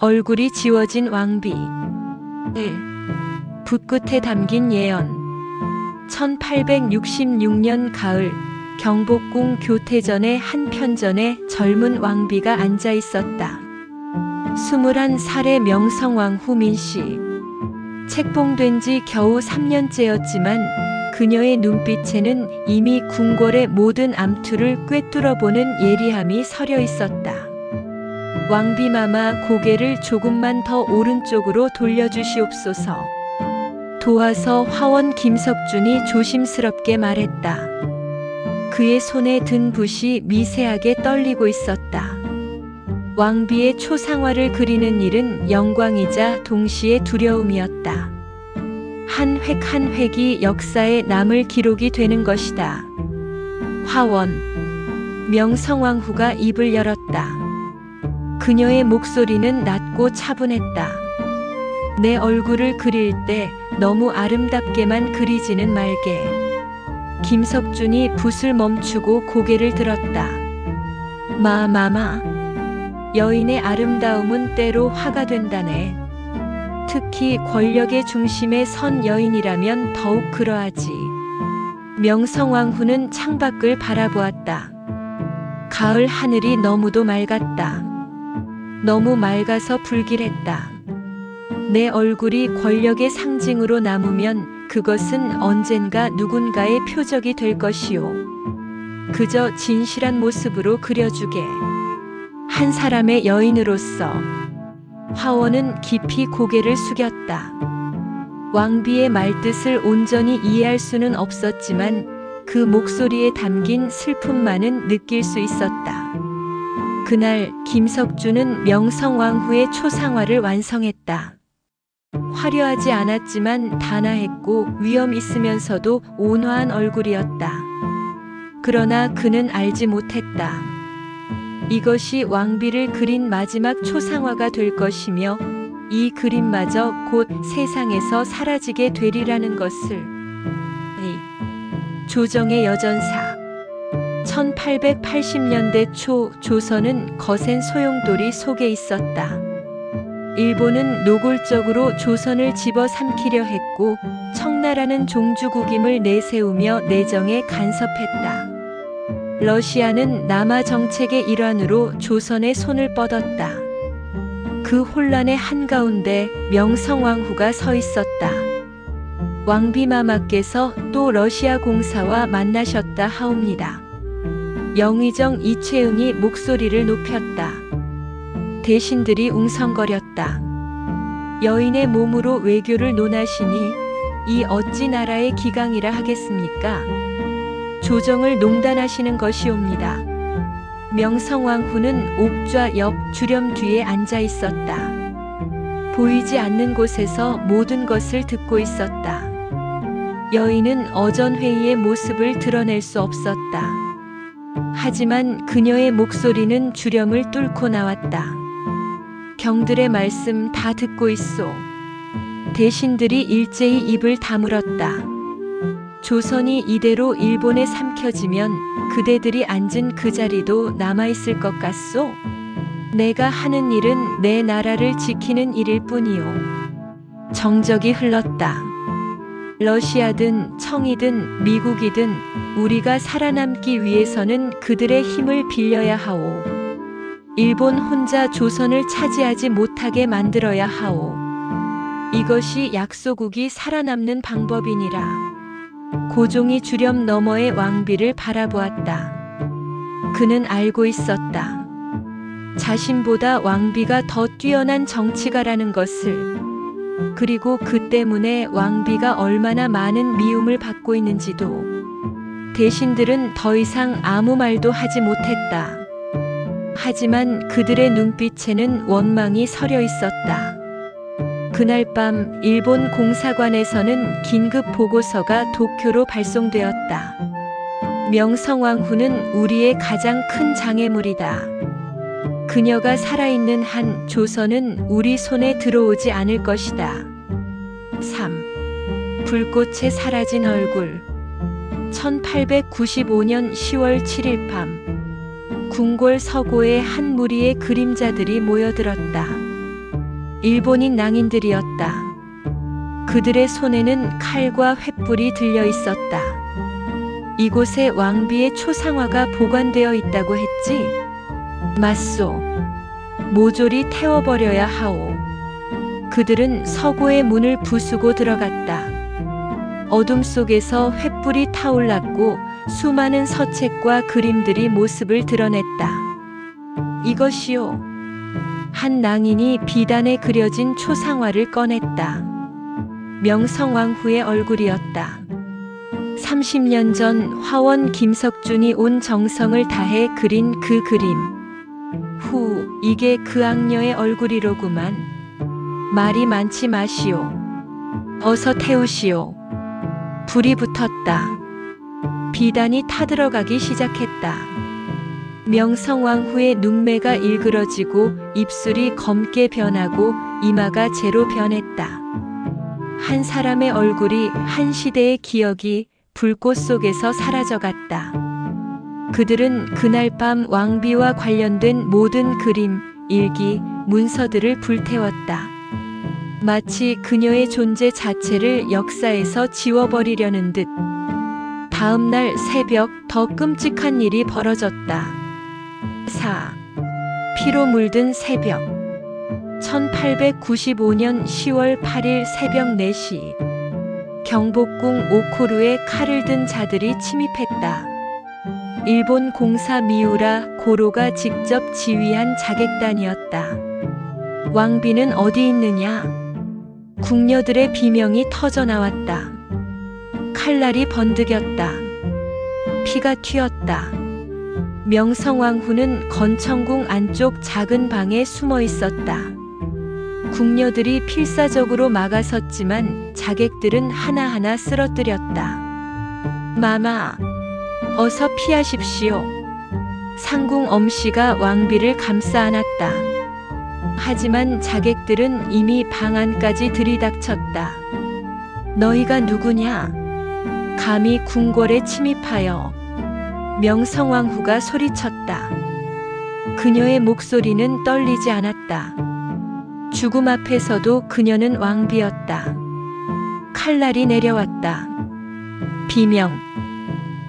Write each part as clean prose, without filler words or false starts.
얼굴이 지워진 왕비. 1. 붓끝에 담긴 예언. 1866년 가을, 경복궁 교태전의 한 편전에 젊은 왕비가 앉아 있었다. 21살의 명성왕후 민씨. 책봉된 지 겨우 3년째였지만 그녀의 눈빛에는 이미 궁궐의 모든 암투를 꿰뚫어보는 예리함이 서려 있었다. 왕비마마, 고개를 조금만 더 오른쪽으로 돌려주시옵소서. 도와서 화원 김석준이 조심스럽게 말했다. 그의 손에 든 붓이 미세하게 떨리고 있었다. 왕비의 초상화를 그리는 일은 영광이자 동시에 두려움이었다. 한 획 한 획이 역사에 남을 기록이 되는 것이다. 화원. 명성왕후가 입을 열었다. 그녀의 목소리는 낮고 차분했다. 내 얼굴을 그릴 때 너무 아름답게만 그리지는 말게. 김석준이 붓을 멈추고 고개를 들었다. 마마마. 여인의 아름다움은 때로 화가 된다네. 특히 권력의 중심에 선 여인이라면 더욱 그러하지. 명성왕후는 창밖을 바라보았다. 가을 하늘이 너무도 맑았다. 너무 맑아서 불길했다. 내 얼굴이 권력의 상징으로 남으면 그것은 언젠가 누군가의 표적이 될 것이오. 그저 진실한 모습으로 그려주게. 한 사람의 여인으로서. 화원은 깊이 고개를 숙였다. 왕비의 말뜻을 온전히 이해할 수는 없었지만 그 목소리에 담긴 슬픔만은 느낄 수 있었다. 그날 김석준은 명성왕후의 초상화를 완성했다. 화려하지 않았지만 단아했고 위험 있으면서도 온화한 얼굴이었다. 그러나 그는 알지 못했다. 이것이 왕비를 그린 마지막 초상화가 될 것이며 이 그림마저 곧 세상에서 사라지게 되리라는 것을. 조정의 여전사. 1880년대 초 조선은 거센 소용돌이 속에 있었다. 일본은 노골적으로 조선을 집어삼키려 했고 청나라는 종주국임을 내세우며 내정에 간섭했다. 러시아는 남하 정책의 일환으로 조선의 손을 뻗었다. 그 혼란의 한가운데 명성왕후가 서 있었다. 왕비마마께서 또 러시아 공사와 만나셨다 하옵니다. 영의정 이채응이 목소리를 높였다. 대신들이 웅성거렸다. 여인의 몸으로 외교를 논하시니 이 어찌 나라의 기강이라 하겠습니까? 조정을 농단하시는 것이옵니다. 명성왕후는 옥좌 옆 주렴 뒤에 앉아 있었다. 보이지 않는 곳에서 모든 것을 듣고 있었다. 여인은 어전회의의 모습을 드러낼 수 없었다. 하지만 그녀의 목소리는 주렴을 뚫고 나왔다. 경들의 말씀 다 듣고 있소. 대신들이 일제히 입을 다물었다. 조선이 이대로 일본에 삼켜지면 그대들이 앉은 그 자리도 남아있을 것 같소? 내가 하는 일은 내 나라를 지키는 일일 뿐이오. 정적이 흘렀다. 러시아든 청이든 미국이든 우리가 살아남기 위해서는 그들의 힘을 빌려야 하오. 일본 혼자 조선을 차지하지 못하게 만들어야 하오. 이것이 약소국이 살아남는 방법이니라. 고종이 주렴 너머의 왕비를 바라보았다. 그는 알고 있었다. 자신보다 왕비가 더 뛰어난 정치가라는 것을. 그리고 그 때문에 왕비가 얼마나 많은 미움을 받고 있는지도. 대신들은 더 이상 아무 말도 하지 못했다. 하지만 그들의 눈빛에는 원망이 서려 있었다. 그날 밤 일본 공사관에서는 긴급 보고서가 도쿄로 발송되었다. 명성왕후는 우리의 가장 큰 장애물이다. 그녀가 살아있는 한 조선은 우리 손에 들어오지 않을 것이다. 3. 불꽃에 사라진 얼굴. 1895년 10월 7일 밤 궁궐 서고에 한 무리의 그림자들이 모여들었다. 일본인 낭인들이었다. 그들의 손에는 칼과 횃불이 들려 있었다. 이곳에 왕비의 초상화가 보관되어 있다고 했지? 맞소. 모조리 태워버려야 하오. 그들은 서고의 문을 부수고 들어갔다. 어둠 속에서 횃불이 타올랐고 수많은 서책과 그림들이 모습을 드러냈다. 이것이요. 한 낭인이 비단에 그려진 초상화를 꺼냈다. 명성왕후의 얼굴이었다. 30년 전 화원 김석준이 온 정성을 다해 그린 그 그림. 이게 그 악녀의 얼굴이로구만. 말이 많지 마시오. 어서 태우시오. 불이 붙었다. 비단이 타들어가기 시작했다. 명성왕후의 눈매가 일그러지고 입술이 검게 변하고 이마가 재로 변했다. 한 사람의 얼굴이, 한 시대의 기억이 불꽃 속에서 사라져갔다. 그들은 그날 밤 왕비와 관련된 모든 그림, 일기, 문서들을 불태웠다. 마치 그녀의 존재 자체를 역사에서 지워버리려는 듯. 다음 날 새벽 더 끔찍한 일이 벌어졌다. 피로 물든 새벽. 1895년 10월 8일 새벽 4시. 경복궁 오코루에 칼을 든 자들이 침입했다. 일본 공사 미우라 고로가 직접 지휘한 자객단이었다. 왕비는 어디 있느냐? 궁녀들의 비명이 터져나왔다. 칼날이 번득였다. 피가 튀었다. 명성왕후는 건청궁 안쪽 작은 방에 숨어 있었다. 궁녀들이 필사적으로 막아섰지만 자객들은 하나하나 쓰러뜨렸다. 마마, 어서 피하십시오. 상궁 엄씨가 왕비를 감싸 안았다. 하지만 자객들은 이미 방 안까지 들이닥쳤다. 너희가 누구냐? 감히 궁궐에 침입하여. 명성왕후가 소리쳤다. 그녀의 목소리는 떨리지 않았다. 죽음 앞에서도 그녀는 왕비였다. 칼날이 내려왔다. 비명,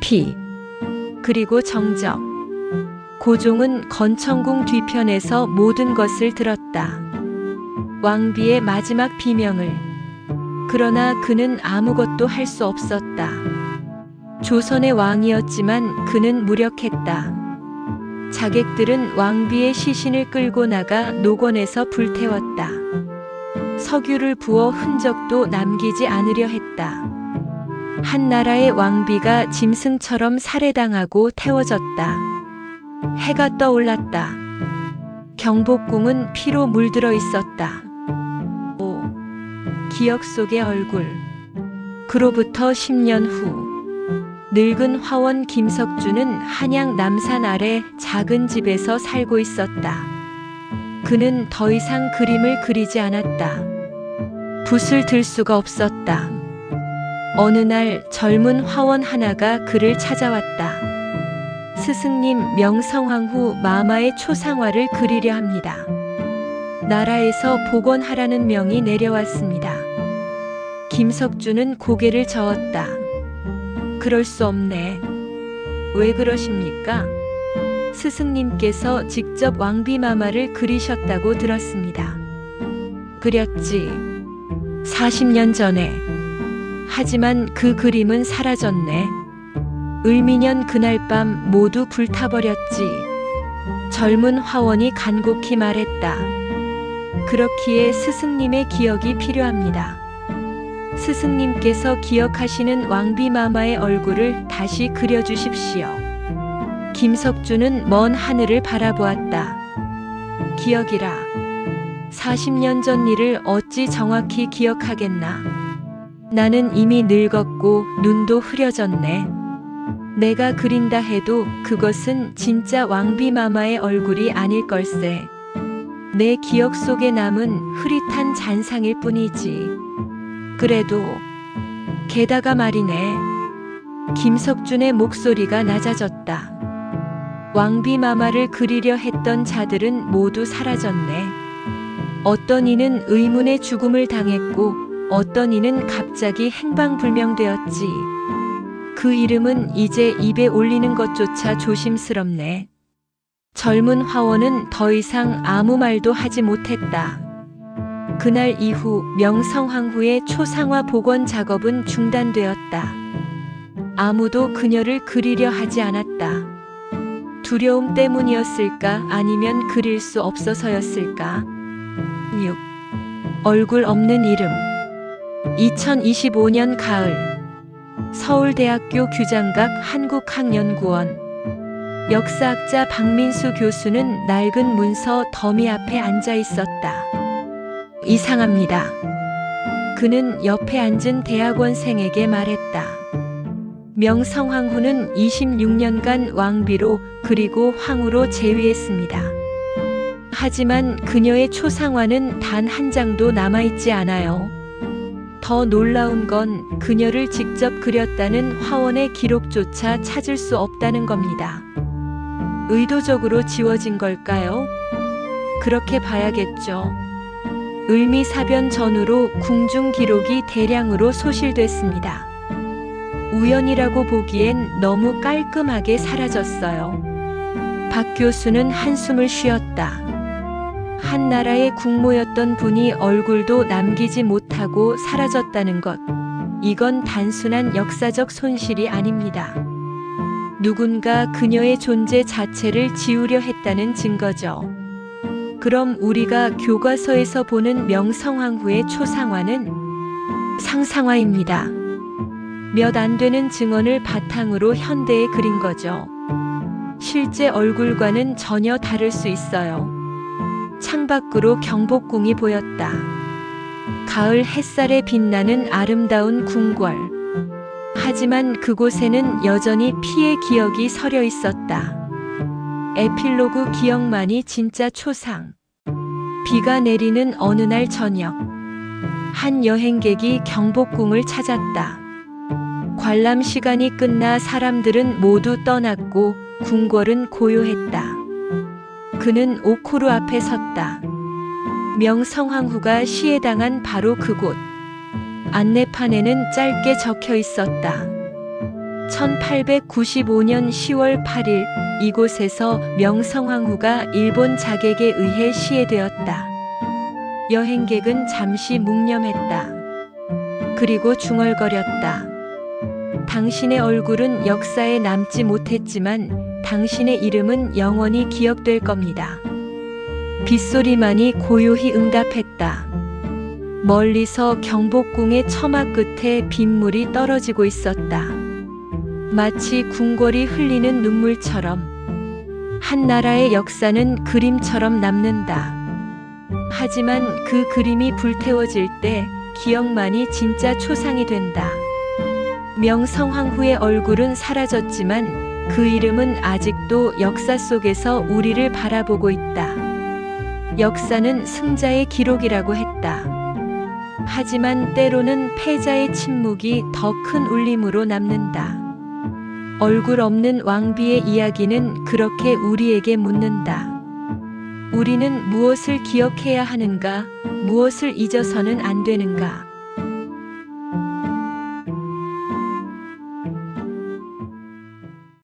피, 그리고 정적. 고종은 건청궁 뒤편에서 모든 것을 들었다. 왕비의 마지막 비명을. 그러나 그는 아무것도 할 수 없었다. 조선의 왕이었지만 그는 무력했다. 자객들은 왕비의 시신을 끌고 나가 녹원에서 불태웠다. 석유를 부어 흔적도 남기지 않으려 했다. 한 나라의 왕비가 짐승처럼 살해당하고 태워졌다. 해가 떠올랐다. 경복궁은 피로 물들어 있었다. 기억 속의 얼굴. 그로부터 10년 후. 늙은 화원 김석준은 한양 남산 아래 작은 집에서 살고 있었다. 그는 더 이상 그림을 그리지 않았다. 붓을 들 수가 없었다. 어느 날 젊은 화원 하나가 그를 찾아왔다. 스승님, 명성황후 마마의 초상화를 그리려 합니다. 나라에서 복원하라는 명이 내려왔습니다. 김석준은 고개를 저었다. 그럴 수 없네. 왜 그러십니까? 스승님께서 직접 왕비 마마를 그리셨다고 들었습니다. 그렸지. 40년 전에. 하지만 그 그림은 사라졌네. 을미년 그날 밤 모두 불타버렸지. 젊은 화원이 간곡히 말했다. 그렇기에 스승님의 기억이 필요합니다. 스승님께서 기억하시는 왕비 마마의 얼굴을 다시 그려주십시오. 김석준은 먼 하늘을 바라보았다. 기억이라. 40년 전 일을 어찌 정확히 기억하겠나. 나는 이미 늙었고 눈도 흐려졌네. 내가 그린다 해도 그것은 진짜 왕비 마마의 얼굴이 아닐 걸세. 내 기억 속에 남은 흐릿한 잔상일 뿐이지. 그래도 게다가 말이네. 김석준의 목소리가 낮아졌다. 왕비 마마를 그리려 했던 자들은 모두 사라졌네. 어떤 이는 의문의 죽음을 당했고 어떤 이는 갑자기 행방불명되었지. 그 이름은 이제 입에 올리는 것조차 조심스럽네. 젊은 화원은 더 이상 아무 말도 하지 못했다. 그날 이후 명성황후의 초상화 복원 작업은 중단되었다. 아무도 그녀를 그리려 하지 않았다. 두려움 때문이었을까 아니면 그릴 수 없어서였을까? 6. 얼굴 없는 이름. 2025년 가을 서울대학교 규장각 한국학연구원 역사학자 박민수 교수는 낡은 문서 더미 앞에 앉아 있었다. 이상합니다. 그는 옆에 앉은 대학원생에게 말했다. 명성황후는 26년간 왕비로 그리고 황후로 재위했습니다. 하지만 그녀의 초상화는 단 한 장도 남아있지 않아요. 더 놀라운 건 그녀를 직접 그렸다는 화원의 기록조차 찾을 수 없다는 겁니다. 의도적으로 지워진 걸까요? 그렇게 봐야겠죠. 을미사변 전후로 궁중 기록이 대량으로 소실됐습니다. 우연이라고 보기엔 너무 깔끔하게 사라졌어요. 박 교수는 한숨을 쉬었다. 한 나라의 국모였던 분이 얼굴도 남기지 못하고 사라졌다는 것. 이건 단순한 역사적 손실이 아닙니다. 누군가 그녀의 존재 자체를 지우려 했다는 증거죠. 그럼 우리가 교과서에서 보는 명성황후의 초상화는 상상화입니다. 몇 안 되는 증언을 바탕으로 현대에 그린 거죠. 실제 얼굴과는 전혀 다를 수 있어요. 창밖으로 경복궁이 보였다. 가을 햇살에 빛나는 아름다운 궁궐. 하지만 그곳에는 여전히 피의 기억이 서려 있었다. 에필로그 기억만이 진짜 초상. 비가 내리는 어느 날 저녁. 한 여행객이 경복궁을 찾았다. 관람 시간이 끝나 사람들은 모두 떠났고 궁궐은 고요했다. 그는 오코루 앞에 섰다. 명성황후가 시해당한 바로 그곳. 안내판에는 짧게 적혀 있었다. 1895년 10월 8일 이곳에서 명성황후가 일본 자객에 의해 시해되었다. 여행객은 잠시 묵념했다. 그리고 중얼거렸다. 당신의 얼굴은 역사에 남지 못했지만 당신의 이름은 영원히 기억될 겁니다. 빗소리만이 고요히 응답했다. 멀리서 경복궁의 처마 끝에 빗물이 떨어지고 있었다. 마치 궁궐이 흘리는 눈물처럼. 한 나라의 역사는 그림처럼 남는다. 하지만 그 그림이 불태워질 때 기억만이 진짜 초상이 된다. 명성황후의 얼굴은 사라졌지만 그 이름은 아직도 역사 속에서 우리를 바라보고 있다. 역사는 승자의 기록이라고 했다. 하지만 때로는 패자의 침묵이 더 큰 울림으로 남는다. 얼굴 없는 왕비의 이야기는 그렇게 우리에게 묻는다. 우리는 무엇을 기억해야 하는가, 무엇을 잊어서는 안 되는가.